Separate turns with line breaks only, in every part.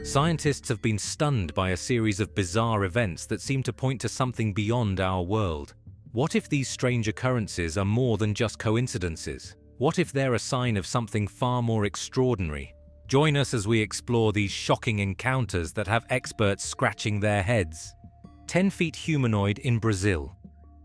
Scientists have been stunned by a series of bizarre events that seem to point to something beyond our world. What if these strange occurrences are more than just coincidences? What if they're a sign of something far more extraordinary? Join us as we explore these shocking encounters that have experts scratching their heads. 10-feet humanoid in Brazil.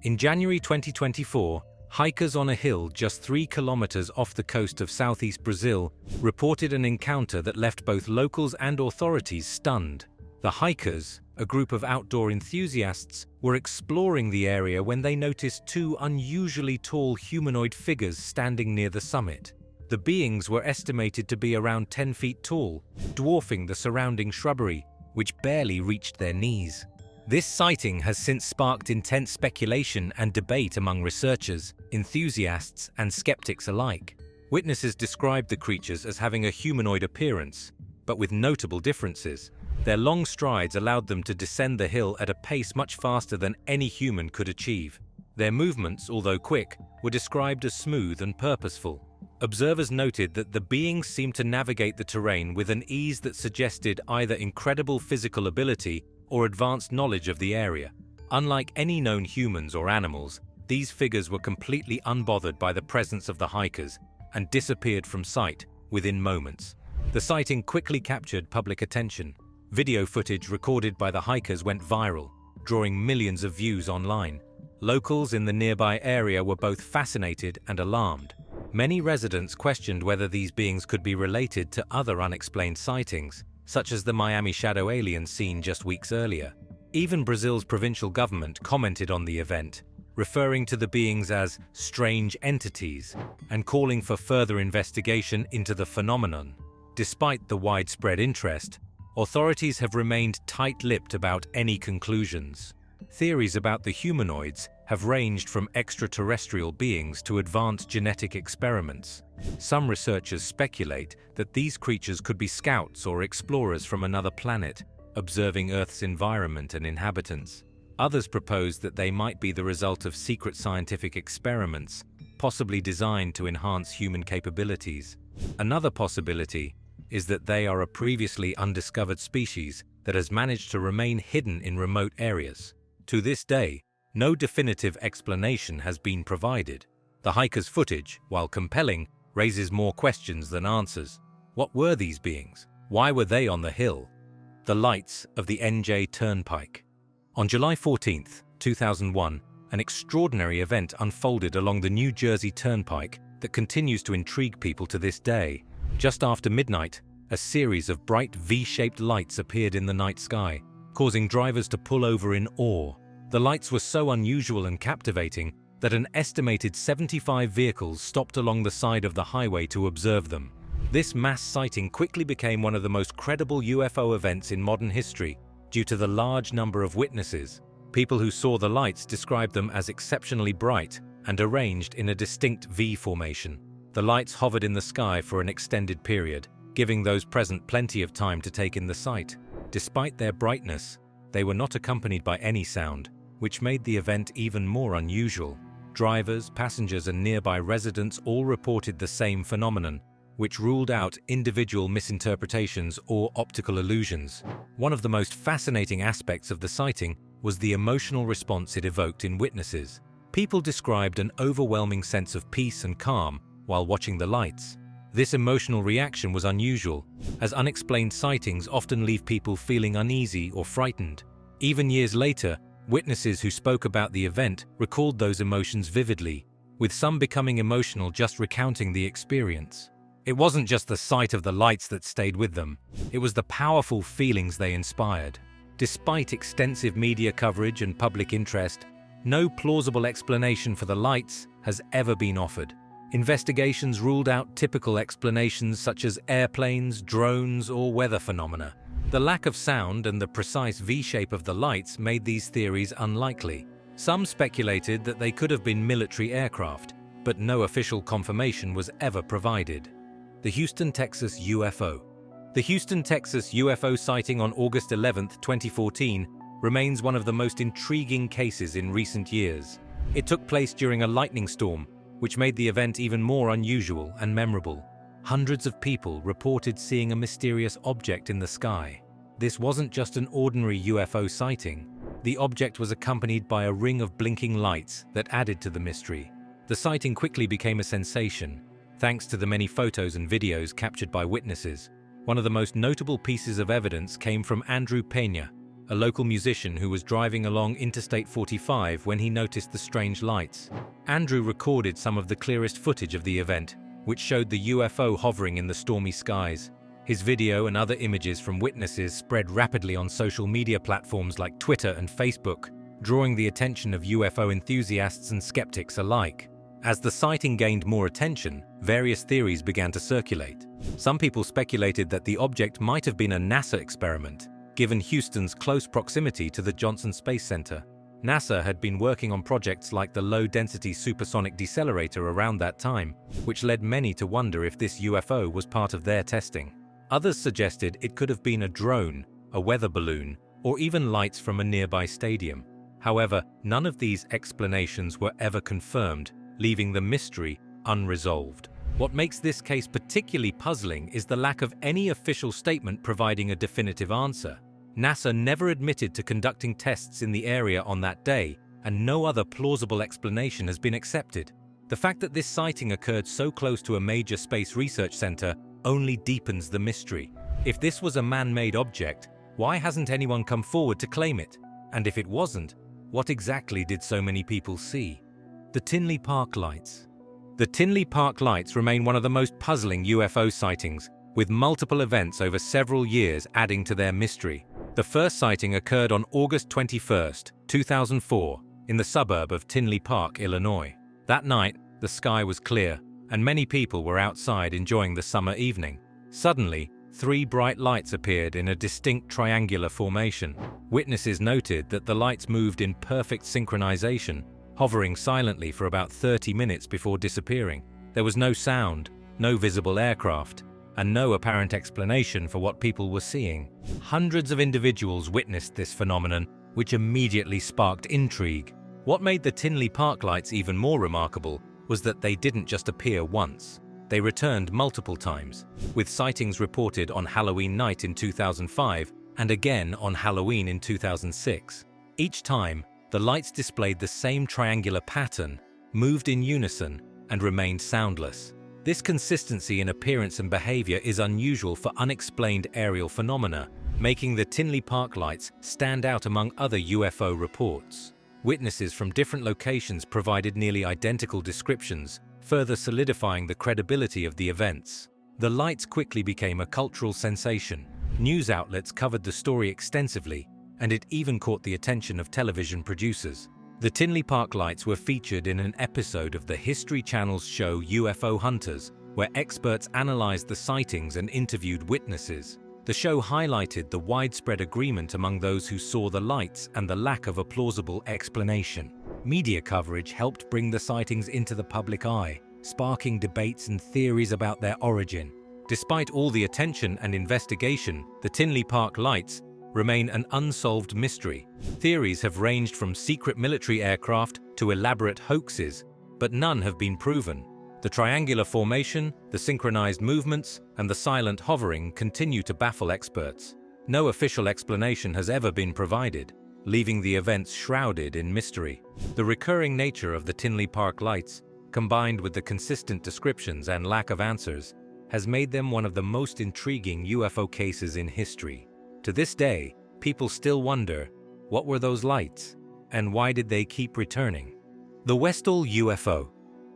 In January 2024, hikers on a hill just 3 kilometers off the coast of southeast Brazil reported an encounter that left both locals and authorities stunned. The hikers, a group of outdoor enthusiasts, were exploring the area when they noticed 2 unusually tall humanoid figures standing near the summit. The beings were estimated to be around 10 feet tall, dwarfing the surrounding shrubbery, which barely reached their knees. This sighting has since sparked intense speculation and debate among researchers, enthusiasts, and skeptics alike. Witnesses described the creatures as having a humanoid appearance, but with notable differences. Their long strides allowed them to descend the hill at a pace much faster than any human could achieve. Their movements, although quick, were described as smooth and purposeful. Observers noted that the beings seemed to navigate the terrain with an ease that suggested either incredible physical ability or advanced knowledge of the area. Unlike any known humans or animals, these figures were completely unbothered by the presence of the hikers and disappeared from sight within moments. The sighting quickly captured public attention. Video footage recorded by the hikers went viral, drawing millions of views online. Locals in the nearby area were both fascinated and alarmed. Many residents questioned whether these beings could be related to other unexplained sightings, such as the Miami shadow alien seen just weeks earlier. Even Brazil's provincial government commented on the event, referring to the beings as strange entities and calling for further investigation into the phenomenon. Despite the widespread interest, authorities have remained tight-lipped about any conclusions. Theories about the humanoids have ranged from extraterrestrial beings to advanced genetic experiments. Some researchers speculate that these creatures could be scouts or explorers from another planet, observing Earth's environment and inhabitants. Others propose that they might be the result of secret scientific experiments, possibly designed to enhance human capabilities. Another possibility is that they are a previously undiscovered species that has managed to remain hidden in remote areas. To this day, no definitive explanation has been provided. The hikers' footage, while compelling, raises more questions than answers. What were these beings? Why were they on the hill? The lights of the NJ Turnpike. On July 14, 2001, an extraordinary event unfolded along the New Jersey Turnpike that continues to intrigue people to this day. Just after midnight, a series of bright V-shaped lights appeared in the night sky, causing drivers to pull over in awe. The lights were so unusual and captivating that an estimated 75 vehicles stopped along the side of the highway to observe them. This mass sighting quickly became one of the most credible UFO events in modern history due to the large number of witnesses. People who saw the lights described them as exceptionally bright and arranged in a distinct V formation. The lights hovered in the sky for an extended period, giving those present plenty of time to take in the sight. Despite their brightness, they were not accompanied by any sound, which made the event even more unusual. Drivers, passengers, and nearby residents all reported the same phenomenon, which ruled out individual misinterpretations or optical illusions. One of the most fascinating aspects of the sighting was the emotional response it evoked in witnesses. People described an overwhelming sense of peace and calm while watching the lights. This emotional reaction was unusual, as unexplained sightings often leave people feeling uneasy or frightened. Even years later, witnesses who spoke about the event recalled those emotions vividly, with some becoming emotional just recounting the experience. It wasn't just the sight of the lights that stayed with them, it was the powerful feelings they inspired. Despite extensive media coverage and public interest, no plausible explanation for the lights has ever been offered. Investigations ruled out typical explanations such as airplanes, drones, or weather phenomena. The lack of sound and the precise V-shape of the lights made these theories unlikely. Some speculated that they could have been military aircraft, but no official confirmation was ever provided. The Houston, Texas UFO. The Houston, Texas UFO sighting on August 11, 2014 remains one of the most intriguing cases in recent years. It took place during a lightning storm, which made the event even more unusual and memorable. Hundreds of people reported seeing a mysterious object in the sky. This wasn't just an ordinary UFO sighting. The object was accompanied by a ring of blinking lights that added to the mystery. The sighting quickly became a sensation, thanks to the many photos and videos captured by witnesses. One of the most notable pieces of evidence came from Andrew Peña, a local musician who was driving along Interstate 45 when he noticed the strange lights. Andrew recorded some of the clearest footage of the event, which showed the UFO hovering in the stormy skies. His video and other images from witnesses spread rapidly on social media platforms like Twitter and Facebook, drawing the attention of UFO enthusiasts and skeptics alike. As the sighting gained more attention, various theories began to circulate. Some people speculated that the object might have been a NASA experiment, given Houston's close proximity to the Johnson Space Center. NASA had been working on projects like the Low-Density Supersonic Decelerator around that time, which led many to wonder if this UFO was part of their testing. Others suggested it could have been a drone, a weather balloon, or even lights from a nearby stadium. However, none of these explanations were ever confirmed, leaving the mystery unresolved. What makes this case particularly puzzling is the lack of any official statement providing a definitive answer. NASA never admitted to conducting tests in the area on that day, and no other plausible explanation has been accepted. The fact that this sighting occurred so close to a major space research center only deepens the mystery. If this was a man-made object, why hasn't anyone come forward to claim it? And if it wasn't, what exactly did so many people see? The Tinley Park Lights. The Tinley Park Lights remain one of the most puzzling UFO sightings, with multiple events over several years adding to their mystery. The first sighting occurred on August 21, 2004, in the suburb of Tinley Park, Illinois. That night, the sky was clear, and many people were outside enjoying the summer evening. Suddenly, 3 bright lights appeared in a distinct triangular formation. Witnesses noted that the lights moved in perfect synchronization, hovering silently for about 30 minutes before disappearing. There was no sound, no visible aircraft, and no apparent explanation for what people were seeing. Hundreds of individuals witnessed this phenomenon, which immediately sparked intrigue. What made the Tinley Park Lights even more remarkable was that they didn't just appear once. They returned multiple times, with sightings reported on Halloween night in 2005 and again on Halloween in 2006. Each time, the lights displayed the same triangular pattern, moved in unison, and remained soundless. This consistency in appearance and behavior is unusual for unexplained aerial phenomena, making the Tinley Park Lights stand out among other UFO reports. Witnesses from different locations provided nearly identical descriptions, further solidifying the credibility of the events. The lights quickly became a cultural sensation. News outlets covered the story extensively, and it even caught the attention of television producers. The Tinley Park Lights were featured in an episode of the History Channel's show UFO Hunters, where experts analyzed the sightings and interviewed witnesses. The show highlighted the widespread agreement among those who saw the lights and the lack of a plausible explanation. Media coverage helped bring the sightings into the public eye, sparking debates and theories about their origin. Despite all the attention and investigation, the Tinley Park Lights remain an unsolved mystery. Theories have ranged from secret military aircraft to elaborate hoaxes, but none have been proven. The triangular formation, the synchronized movements, and the silent hovering continue to baffle experts. No official explanation has ever been provided, leaving the events shrouded in mystery. The recurring nature of the Tinley Park Lights, combined with the consistent descriptions and lack of answers, has made them one of the most intriguing UFO cases in history. To this day, people still wonder, what were those lights, and why did they keep returning? The Westall UFO.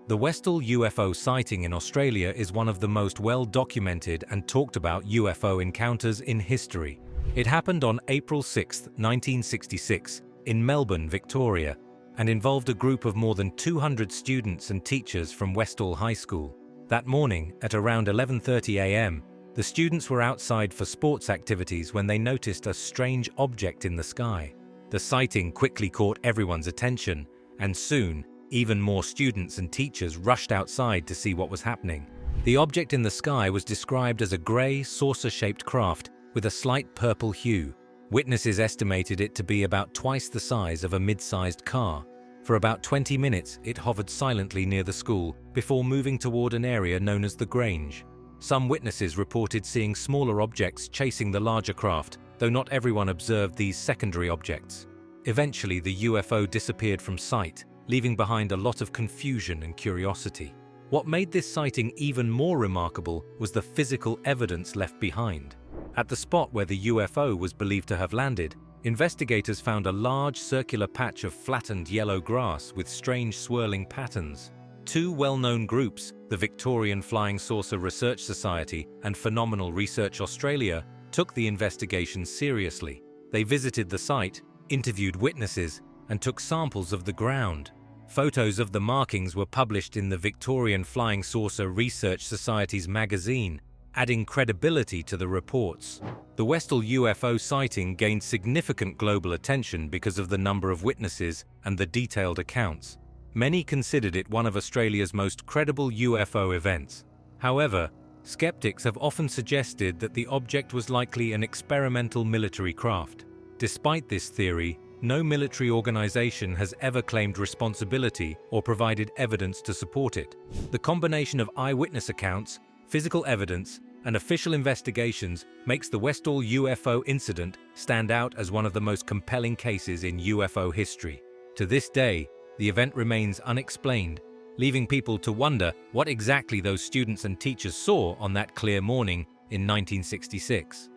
The Westall UFO sighting in Australia is one of the most well-documented and talked about UFO encounters in history. It happened on April 6, 1966, in Melbourne, Victoria, and involved a group of more than 200 students and teachers from Westall High School. That morning, at around 11:30 a.m., the students were outside for sports activities when they noticed a strange object in the sky. The sighting quickly caught everyone's attention, and soon, even more students and teachers rushed outside to see what was happening. The object in the sky was described as a grey, saucer-shaped craft with a slight purple hue. Witnesses estimated it to be about twice the size of a mid-sized car. For about 20 minutes, it hovered silently near the school before moving toward an area known as the Grange. Some witnesses reported seeing smaller objects chasing the larger craft, though not everyone observed these secondary objects. Eventually, the UFO disappeared from sight, leaving behind a lot of confusion and curiosity. What made this sighting even more remarkable was the physical evidence left behind. At the spot where the UFO was believed to have landed, investigators found a large circular patch of flattened yellow grass with strange swirling patterns. Two well-known groups, the Victorian Flying Saucer Research Society and Phenomenal Research Australia, took the investigation seriously. They visited the site, interviewed witnesses, and took samples of the ground. Photos of the markings were published in the Victorian Flying Saucer Research Society's magazine, adding credibility to the reports. The Westall UFO sighting gained significant global attention because of the number of witnesses and the detailed accounts. Many considered it one of Australia's most credible UFO events. However, skeptics have often suggested that the object was likely an experimental military craft. Despite this theory, no military organization has ever claimed responsibility or provided evidence to support it. The combination of eyewitness accounts, physical evidence, and official investigations makes the Westall UFO incident stand out as one of the most compelling cases in UFO history. To this day, the event remains unexplained, leaving people to wonder what exactly those students and teachers saw on that clear morning in 1966.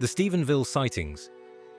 The Stephenville sightings.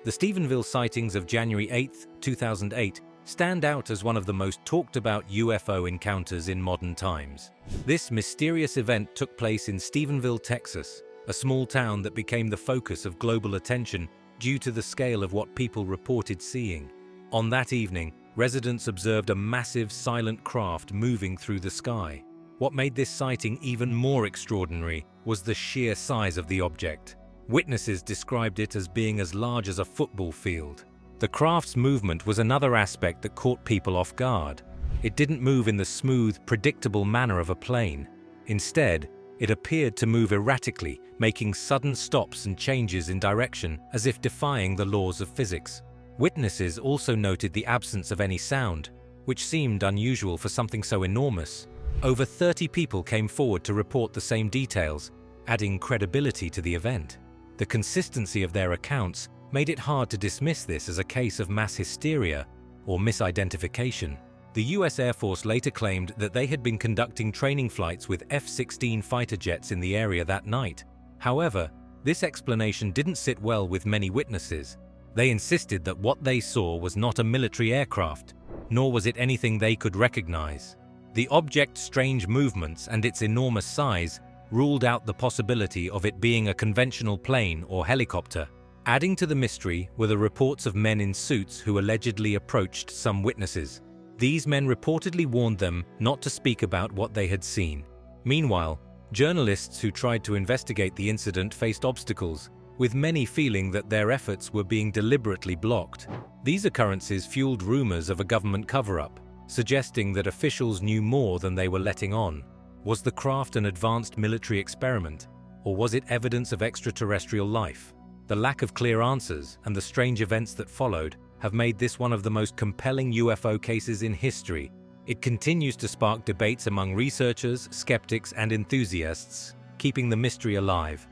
The Stephenville sightings of January 8, 2008 stand out as one of the most talked about UFO encounters in modern times. This mysterious event took place in Stephenville, Texas, a small town that became the focus of global attention due to the scale of what people reported seeing. On that evening, residents observed a massive silent craft moving through the sky. What made this sighting even more extraordinary was the sheer size of the object. Witnesses described it as being as large as a football field. The craft's movement was another aspect that caught people off guard. It didn't move in the smooth, predictable manner of a plane. Instead, it appeared to move erratically, making sudden stops and changes in direction as if defying the laws of physics. Witnesses also noted the absence of any sound, which seemed unusual for something so enormous. Over 30 people came forward to report the same details, adding credibility to the event. The consistency of their accounts made it hard to dismiss this as a case of mass hysteria or misidentification. The US Air Force later claimed that they had been conducting training flights with F-16 fighter jets in the area that night. However, this explanation didn't sit well with many witnesses. They insisted that what they saw was not a military aircraft, nor was it anything they could recognize. The object's strange movements and its enormous size ruled out the possibility of it being a conventional plane or helicopter. Adding to the mystery were the reports of men in suits who allegedly approached some witnesses. These men reportedly warned them not to speak about what they had seen. Meanwhile, journalists who tried to investigate the incident faced obstacles, with many feeling that their efforts were being deliberately blocked. These occurrences fueled rumors of a government cover-up, suggesting that officials knew more than they were letting on. Was the craft an advanced military experiment, or was it evidence of extraterrestrial life? The lack of clear answers and the strange events that followed have made this one of the most compelling UFO cases in history. It continues to spark debates among researchers, skeptics, and enthusiasts, keeping the mystery alive.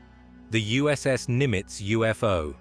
The USS Nimitz UFO.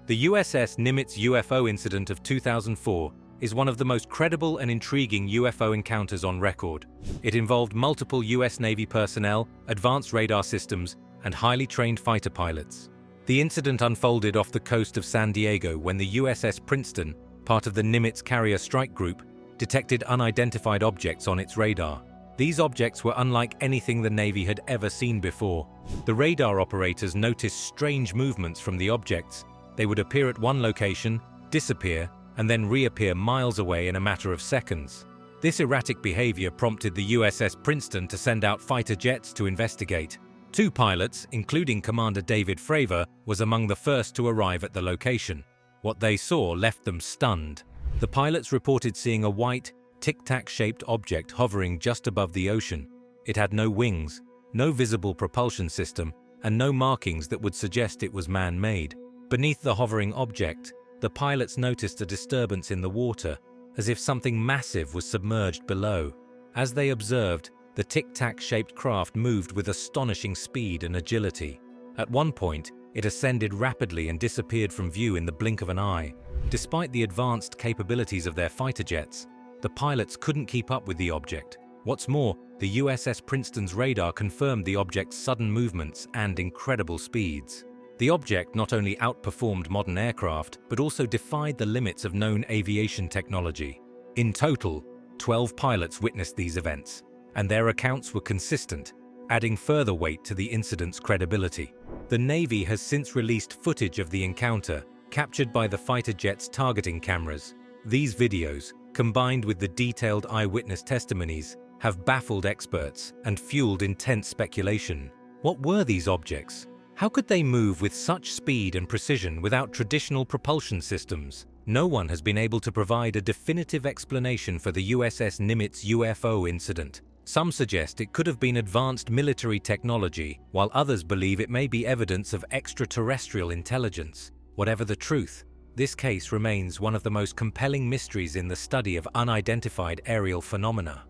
The USS Nimitz UFO incident of 2004 is one of the most credible and intriguing UFO encounters on record. It involved multiple US Navy personnel, advanced radar systems, and highly trained fighter pilots. The incident unfolded off the coast of San Diego when the USS Princeton, part of the Nimitz Carrier Strike Group, detected unidentified objects on its radar. These objects were unlike anything the Navy had ever seen before. The radar operators noticed strange movements from the objects. They would appear at one location, disappear, and then reappear miles away in a matter of seconds. This erratic behavior prompted the USS Princeton to send out fighter jets to investigate. Two pilots, including Commander David Fravor, was among the first to arrive at the location. What they saw left them stunned. The pilots reported seeing a white, tic-tac-shaped object hovering just above the ocean. It had no wings, no visible propulsion system, and no markings that would suggest it was man-made. Beneath the hovering object, the pilots noticed a disturbance in the water, as if something massive was submerged below. As they observed, the tic-tac-shaped craft moved with astonishing speed and agility. At one point, It ascended rapidly and disappeared from view in the blink of an eye. Despite the advanced capabilities of their fighter jets, the pilots couldn't keep up with the object. What's more, the USS Princeton's radar confirmed the object's sudden movements and incredible speeds. The object not only outperformed modern aircraft, but also defied the limits of known aviation technology. In total, 12 pilots witnessed these events, and their accounts were consistent, adding further weight to the incident's credibility. The Navy has since released footage of the encounter, captured by the fighter jet's targeting cameras. These videos, combined with the detailed eyewitness testimonies, have baffled experts and fueled intense speculation. What were these objects? How could they move with such speed and precision without traditional propulsion systems? No one has been able to provide a definitive explanation for the USS Nimitz UFO incident. Some suggest it could have been advanced military technology, while others believe it may be evidence of extraterrestrial intelligence. Whatever the truth, this case remains one of the most compelling mysteries in the study of unidentified aerial phenomena.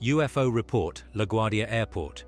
UFO report, LaGuardia Airport.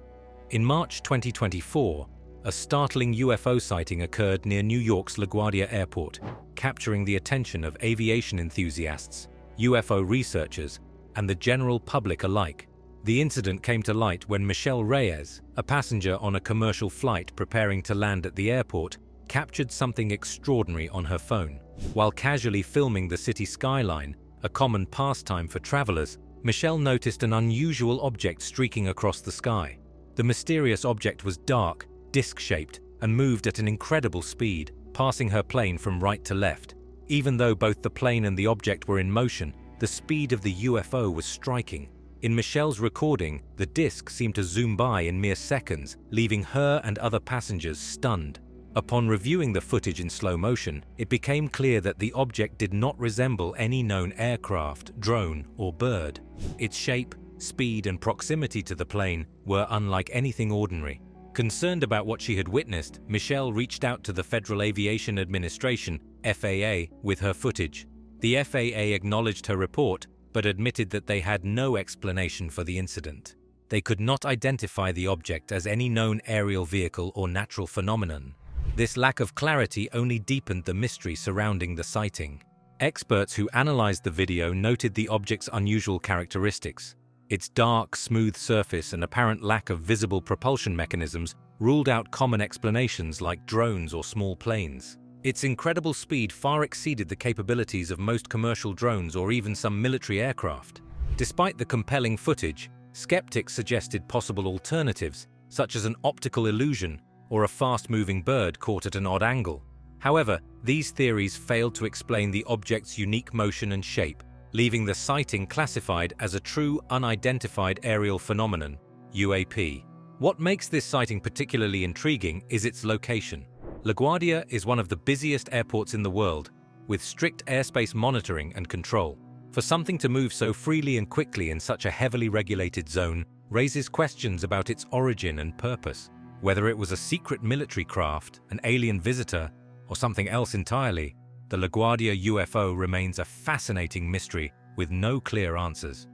In March 2024, a startling UFO sighting occurred near New York's LaGuardia Airport, capturing the attention of aviation enthusiasts, UFO researchers, and the general public alike. The incident came to light when Michelle Reyes, a passenger on a commercial flight preparing to land at the airport, captured something extraordinary on her phone. While casually filming the city skyline, a common pastime for travelers, Michelle noticed an unusual object streaking across the sky. The mysterious object was dark, disc-shaped, and moved at an incredible speed, passing her plane from right to left. Even though both the plane and the object were in motion, the speed of the UFO was striking. In Michelle's recording, the disc seemed to zoom by in mere seconds, leaving her and other passengers stunned. Upon reviewing the footage in slow motion, it became clear that the object did not resemble any known aircraft, drone, or bird. Its shape, speed, and proximity to the plane were unlike anything ordinary. Concerned about what she had witnessed, Michelle reached out to the Federal Aviation Administration, FAA, with her footage. The FAA acknowledged her report, but admitted that they had no explanation for the incident. They could not identify the object as any known aerial vehicle or natural phenomenon. This lack of clarity only deepened the mystery surrounding the sighting. Experts who analyzed the video noted the object's unusual characteristics. Its dark, smooth surface and apparent lack of visible propulsion mechanisms ruled out common explanations like drones or small planes. Its incredible speed far exceeded the capabilities of most commercial drones or even some military aircraft. Despite the compelling footage, skeptics suggested possible alternatives, such as an optical illusion or a fast-moving bird caught at an odd angle. However, these theories failed to explain the object's unique motion and shape, leaving the sighting classified as a true unidentified aerial phenomenon, UAP. What makes this sighting particularly intriguing is its location. LaGuardia is one of the busiest airports in the world, with strict airspace monitoring and control. For something to move so freely and quickly in such a heavily regulated zone raises questions about its origin and purpose. Whether it was a secret military craft, an alien visitor, or something else entirely, the LaGuardia UFO remains a fascinating mystery with no clear answers.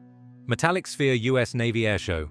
Metallic Sphere US Navy Airshow.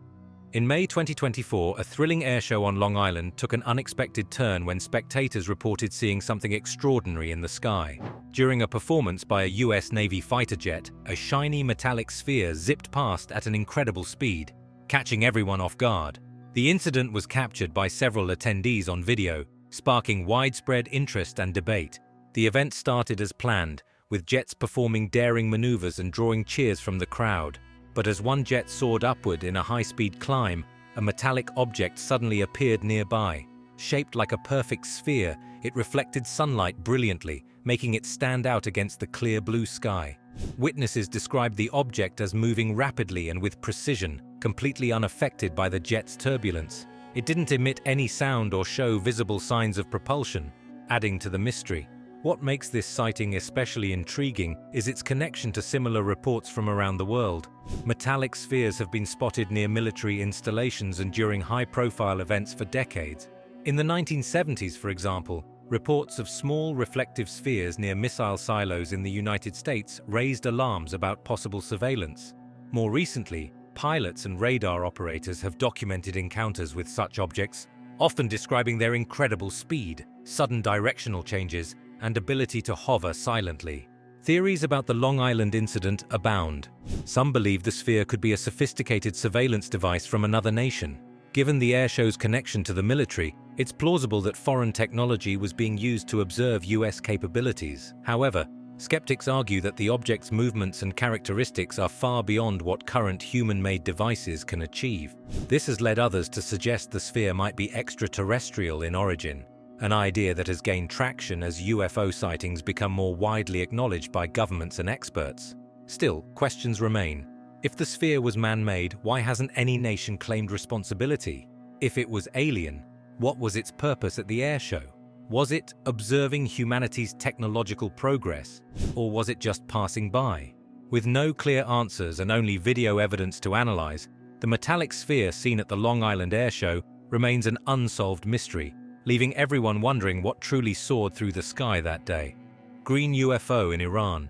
In May 2024, a thrilling airshow on Long Island took an unexpected turn when spectators reported seeing something extraordinary in the sky. During a performance by a US Navy fighter jet, a shiny metallic sphere zipped past at an incredible speed, catching everyone off guard. The incident was captured by several attendees on video, sparking widespread interest and debate. The event started as planned, with jets performing daring maneuvers and drawing cheers from the crowd. But as one jet soared upward in a high-speed climb, a metallic object suddenly appeared nearby. Shaped like a perfect sphere, it reflected sunlight brilliantly, making it stand out against the clear blue sky. Witnesses described the object as moving rapidly and with precision, completely unaffected by the jet's turbulence. It didn't emit any sound or show visible signs of propulsion, adding to the mystery. What makes this sighting especially intriguing is its connection to similar reports from around the world. Metallic spheres have been spotted near military installations and during high-profile events for decades. In the 1970s, for example, reports of small reflective spheres near missile silos in the United States raised alarms about possible surveillance. More recently, pilots and radar operators have documented encounters with such objects, often describing their incredible speed, sudden directional changes, and ability to hover silently. Theories about the Long Island incident abound. Some believe the sphere could be a sophisticated surveillance device from another nation. Given the airshow's connection to the military, it's plausible that foreign technology was being used to observe US capabilities. However, skeptics argue that the object's movements and characteristics are far beyond what current human-made devices can achieve. This has led others to suggest the sphere might be extraterrestrial in origin, an idea that has gained traction as UFO sightings become more widely acknowledged by governments and experts. Still, questions remain. If the sphere was man-made, why hasn't any nation claimed responsibility? If it was alien, what was its purpose at the airshow? Was it observing humanity's technological progress, or was it just passing by? With no clear answers and only video evidence to analyze, the metallic sphere seen at the Long Island airshow remains an unsolved mystery, leaving everyone wondering what truly soared through the sky that day. Green UFO in Iran.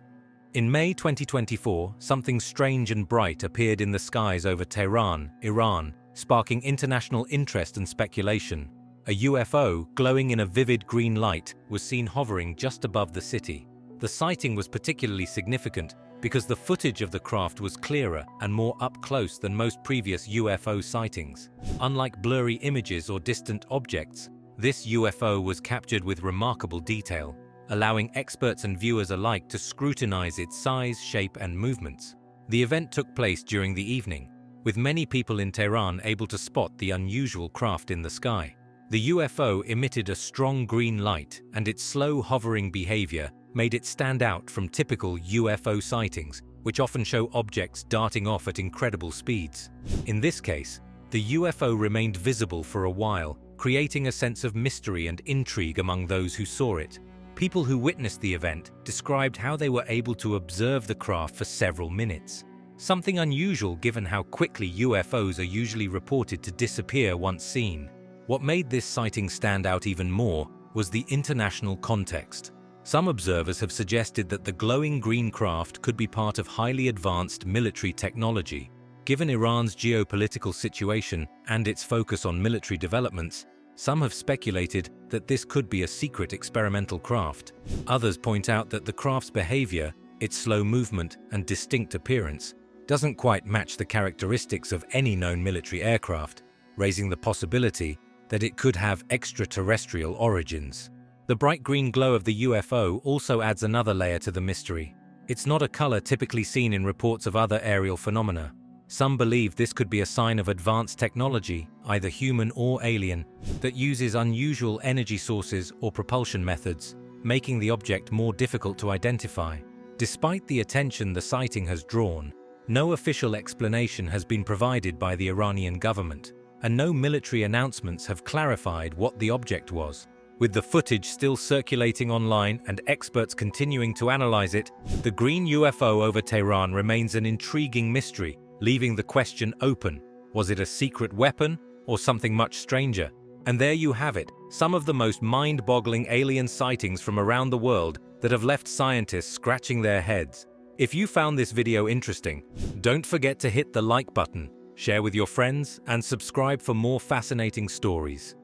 In May 2024, something strange and bright appeared in the skies over Tehran, Iran, sparking international interest and speculation. A UFO, glowing in a vivid green light, was seen hovering just above the city. The sighting was particularly significant because the footage of the craft was clearer and more up close than most previous UFO sightings. Unlike blurry images or distant objects, this UFO was captured with remarkable detail, allowing experts and viewers alike to scrutinize its size, shape, and movements. The event took place during the evening, with many people in Tehran able to spot the unusual craft in the sky. The UFO emitted a strong green light, and its slow hovering behavior made it stand out from typical UFO sightings, which often show objects darting off at incredible speeds. In this case, the UFO remained visible for a while, creating a sense of mystery and intrigue among those who saw it. People who witnessed the event described how they were able to observe the craft for several minutes. Something unusual given how quickly UFOs are usually reported to disappear once seen. What made this sighting stand out even more was the international context. Some observers have suggested that the glowing green craft could be part of highly advanced military technology. Given Iran's geopolitical situation and its focus on military developments, some have speculated that this could be a secret experimental craft. Others point out that the craft's behavior, its slow movement and distinct appearance, doesn't quite match the characteristics of any known military aircraft, raising the possibility that it could have extraterrestrial origins. The bright green glow of the UFO also adds another layer to the mystery. It's not a color typically seen in reports of other aerial phenomena. Some believe this could be a sign of advanced technology, either human or alien, that uses unusual energy sources or propulsion methods, making the object more difficult to identify. Despite the attention the sighting has drawn, no official explanation has been provided by the Iranian government, and no military announcements have clarified what the object was. With the footage still circulating online and experts continuing to analyze it, the green UFO over Tehran remains an intriguing mystery, leaving the question open. Was it a secret weapon or something much stranger? And there you have it, some of the most mind-boggling alien sightings from around the world that have left scientists scratching their heads. If you found this video interesting, don't forget to hit the like button, share with your friends, and subscribe for more fascinating stories.